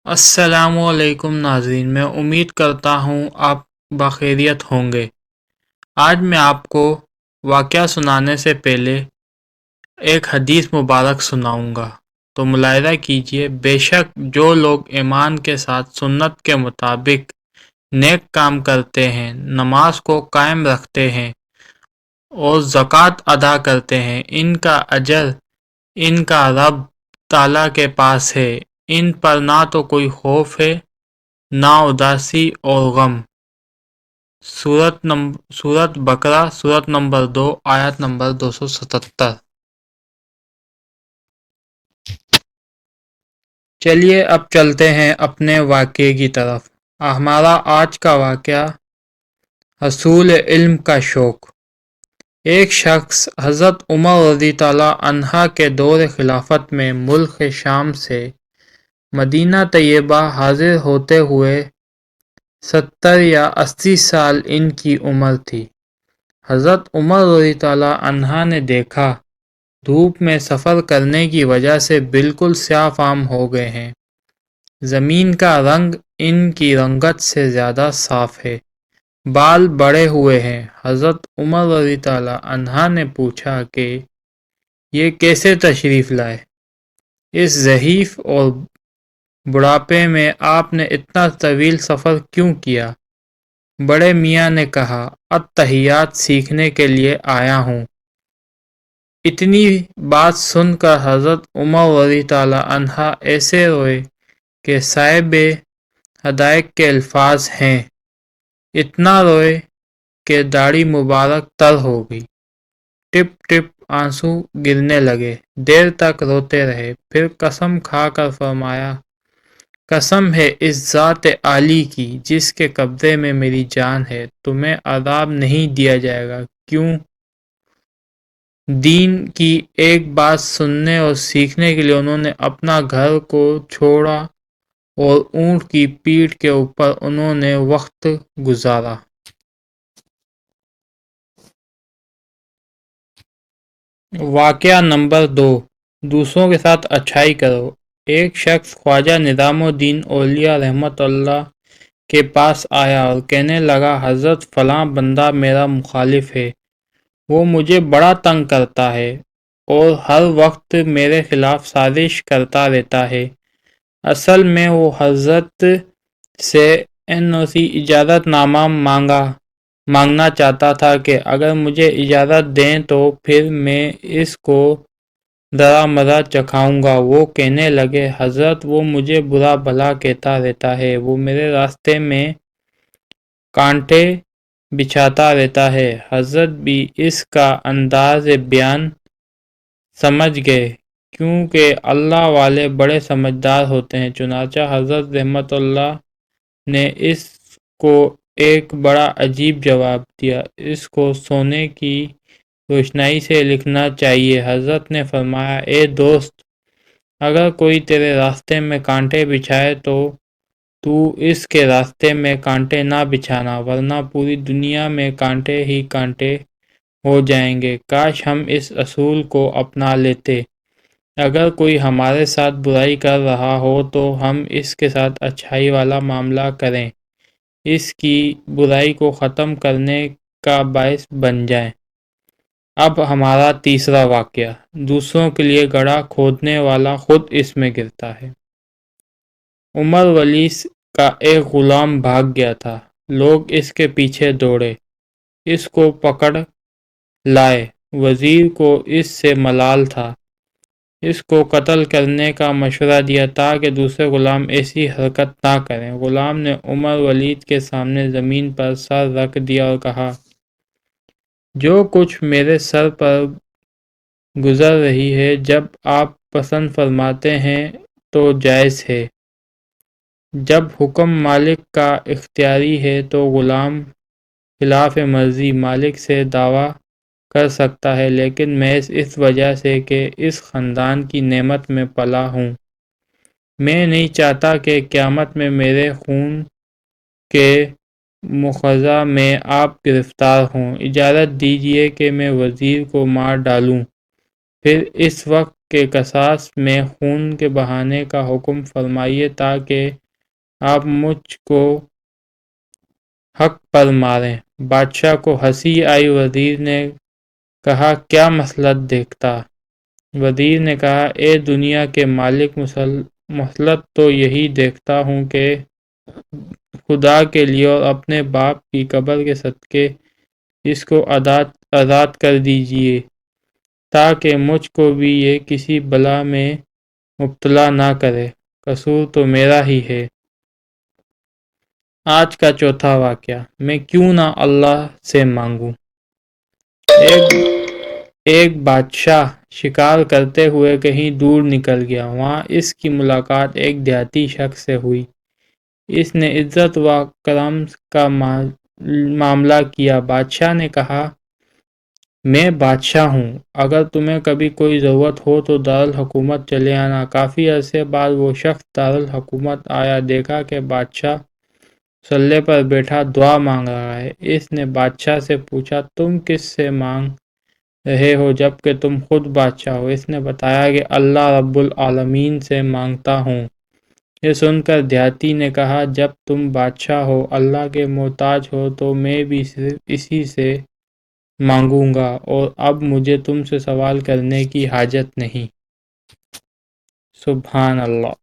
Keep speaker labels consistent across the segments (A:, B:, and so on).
A: السلام علیکم ناظرین، میں امید کرتا ہوں آپ بخیریت ہوں گے۔ آج میں آپ کو واقعہ سنانے سے پہلے ایک حدیث مبارک سناؤں گا، تو ملاحظہ کیجیے۔ بے شک جو لوگ ایمان کے ساتھ سنت کے مطابق نیک کام کرتے ہیں، نماز کو قائم رکھتے ہیں اور زکوٰۃ ادا کرتے ہیں، ان کا اجر ان کا رب تعالیٰ کے پاس ہے۔ ان پر نہ تو کوئی خوف ہے، نہ اداسی اور غم۔ سورۃ بقرہ، سورت نمبر 2، آیت نمبر 277۔ چلیے اب چلتے ہیں اپنے واقعے کی طرف۔ ہمارا آج کا واقعہ حصول علم کا شوق۔ ایک شخص حضرت عمر رضی اللہ عنہ کے دور خلافت میں ملک شام سے مدینہ طیبہ حاضر ہوتے ہوئے 70 یا 80 سال ان کی عمر تھی۔ حضرت عمر رضی اللہ عنہ نے دیکھا دھوپ میں سفر کرنے کی وجہ سے بالکل سیاہ فام ہو گئے ہیں۔ زمین کا رنگ ان کی رنگت سے زیادہ صاف ہے۔ بال بڑے ہوئے ہیں۔ حضرت عمر رضی اللہ عنہ نے پوچھا کہ یہ کیسے تشریف لائے؟ اس ضعیف اور بڑھاپے میں آپ نے اتنا طویل سفر کیوں کیا؟ بڑے میاں نے کہا، التحیات سیکھنے کے لیے آیا ہوں۔ اتنی بات سن کر حضرت عمر رضی اللہ عنہ ایسے روئے کہ صاحب حدائق کے الفاظ ہیں، اتنا روئے کہ داڑھی مبارک تر ہو گئی۔ ٹپ ٹپ آنسو گرنے لگے۔ دیر تک روتے رہے، پھر قسم کھا کر فرمایا، قسم ہے اس ذات عالی کی جس کے قبضے میں میری جان ہے، تمہیں عذاب نہیں دیا جائے گا۔ کیوں؟ دین کی ایک بات سننے اور سیکھنے کے لیے انہوں نے اپنا گھر کو چھوڑا اور اونٹ کی پیٹھ کے اوپر انہوں نے وقت گزارا۔ واقعہ نمبر 2، دوسروں کے ساتھ اچھائی کرو۔ ایک شخص خواجہ نظام الدین اولیاء رحمۃ اللہ کے پاس آیا اور کہنے لگا، حضرت فلاں بندہ میرا مخالف ہے، وہ مجھے بڑا تنگ کرتا ہے اور ہر وقت میرے خلاف سازش کرتا رہتا ہے۔ اصل میں وہ حضرت سے NOC اجازت نامہ مانگنا چاہتا تھا کہ اگر مجھے اجازت دیں تو پھر میں اس کو ذرا مزہ چکھاؤں گا۔ وہ کہنے لگے، حضرت وہ مجھے برا بھلا کہتا رہتا ہے، وہ میرے راستے میں کانٹے بچھاتا رہتا ہے۔ حضرت بھی اس کا انداز بیان سمجھ گئے، کیونکہ اللہ والے بڑے سمجھدار ہوتے ہیں۔ چنانچہ حضرت رحمت اللہ نے اس کو ایک بڑا عجیب جواب دیا، اس کو سونے کی روشنائی سے لکھنا چاہیے۔ حضرت نے فرمایا، اے دوست، اگر کوئی تیرے راستے میں کانٹے بچھائے تو اس کے راستے میں کانٹے نہ بچھانا، ورنہ پوری دنیا میں کانٹے ہی کانٹے ہو جائیں گے۔ کاش ہم اس اصول کو اپنا لیتے۔ اگر کوئی ہمارے ساتھ برائی کر رہا ہو تو ہم اس کے ساتھ اچھائی والا معاملہ کریں، اس کی برائی کو ختم کرنے کا باعث بن جائیں۔ اب ہمارا تیسرا واقعہ، دوسروں کے لیے گڑھا کھودنے والا خود اس میں گرتا ہے۔ عمر ولی کا ایک غلام بھاگ گیا تھا۔ لوگ اس کے پیچھے دوڑے، اس کو پکڑ لائے۔ وزیر کو اس سے ملال تھا، اس کو قتل کرنے کا مشورہ دیا تاکہ دوسرے غلام ایسی حرکت نہ کریں۔ غلام نے عمر ولید کے سامنے زمین پر سر رکھ دیا اور کہا، جو کچھ میرے سر پر گزر رہی ہے، جب آپ پسند فرماتے ہیں تو جائز ہے، جب حکم مالک کا اختیاری ہے تو غلام خلاف مرضی مالک سے دعویٰ کر سکتا ہے، لیکن محض اس وجہ سے کہ اس خاندان کی نعمت میں پلا ہوں۔ میں نہیں چاہتا کہ قیامت میں میرے خون کے مواخذہ میں آپ گرفتار ہوں۔ اجازت دیجیے کہ میں وزیر کو مار ڈالوں، پھر اس وقت کے قصاص میں خون کے بہانے کا حکم فرمائیے تاکہ آپ مجھ کو حق پر ماریں۔ بادشاہ کو ہنسی آئی۔ وزیر نے کہا کیا مصلحت دیکھتا؟ وزیر نے کہا اے دنیا کے مالک، مصلحت تو یہی دیکھتا ہوں کہ خدا کے لیے اور اپنے باپ کی قبر کے صدقے اس کو آزاد کر دیجئے تاکہ مجھ کو بھی یہ کسی بلا میں مبتلا نہ کرے، قصور تو میرا ہی ہے۔ آج کا چوتھا واقعہ، میں کیوں نہ اللہ سے مانگوں۔ ایک بادشاہ شکار کرتے ہوئے کہیں دور نکل گیا۔ وہاں اس کی ملاقات ایک دیہاتی شخص سے ہوئی۔ اس نے عزت و کرم کا معاملہ کیا۔ بادشاہ نے کہا میں بادشاہ ہوں، اگر تمہیں کبھی کوئی ضرورت ہو تو دارالحکومت چلے آنا۔ کافی عرصے بعد وہ شخص دارالحکومت آیا، دیکھا کہ بادشاہ مصلے پر بیٹھا دعا مانگ رہا ہے۔ اس نے بادشاہ سے پوچھا تم کس سے مانگ رہے ہو جبکہ تم خود بادشاہ ہو؟ اس نے بتایا کہ اللہ رب العالمین سے مانگتا ہوں۔ یہ سن کر دیہاتی نے کہا جب تم بادشاہ ہو، اللہ کے محتاج ہو تو میں بھی صرف اسی سے مانگوں گا، اور اب مجھے تم سے سوال کرنے کی حاجت نہیں۔ سبحان اللہ۔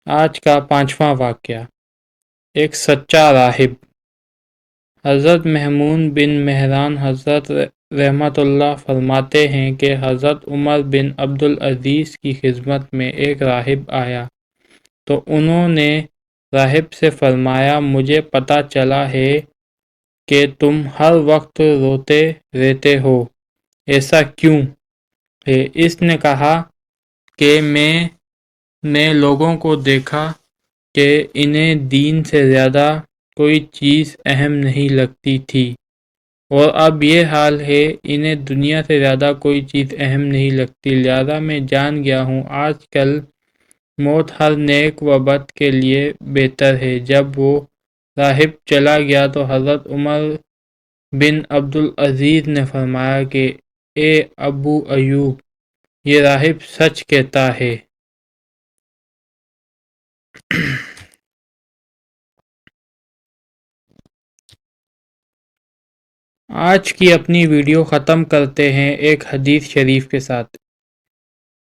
A: آج کا پانچواں واقعہ، ایک سچا راہب۔ حضرت محمود بن مہران حضرت رحمت اللہ فرماتے ہیں کہ حضرت عمر بن عبدالعزیز کی خدمت میں ایک راہب آیا تو انہوں نے راہب سے فرمایا مجھے پتہ چلا ہے کہ تم ہر وقت روتے رہتے ہو، ایسا کیوں ہے؟ اس نے کہا کہ میں نے لوگوں کو دیکھا کہ انہیں دین سے زیادہ کوئی چیز اہم نہیں لگتی تھی، اور اب یہ حال ہے، انہیں دنیا سے زیادہ کوئی چیز اہم نہیں لگتی، لہذا میں جان گیا ہوں آج کل موت ہر نیک و بد کے لیے بہتر ہے۔ جب وہ راہب چلا گیا تو حضرت عمر بن عبدالعزیز نے فرمایا کہ اے ابو ایوب، یہ راہب سچ کہتا ہے۔ آج کی اپنی ویڈیو ختم کرتے ہیں ایک حدیث شریف کے ساتھ۔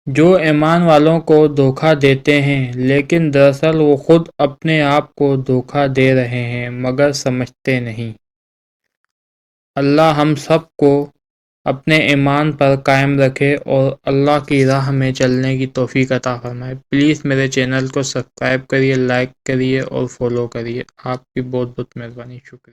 A: جو ایمان والوں کو دھوکہ دیتے ہیں لیکن دراصل وہ خود اپنے آپ کو دھوکہ دے رہے ہیں مگر سمجھتے نہیں۔ اللہ ہم سب کو اپنے ایمان پر قائم رکھے اور اللہ کی راہ میں چلنے کی توفیق عطا فرمائے۔ پلیز میرے چینل کو سبسکرائب کریے، لائک کریے اور فالو کریے۔ آپ کی بہت بہت مہربانی، شکریہ۔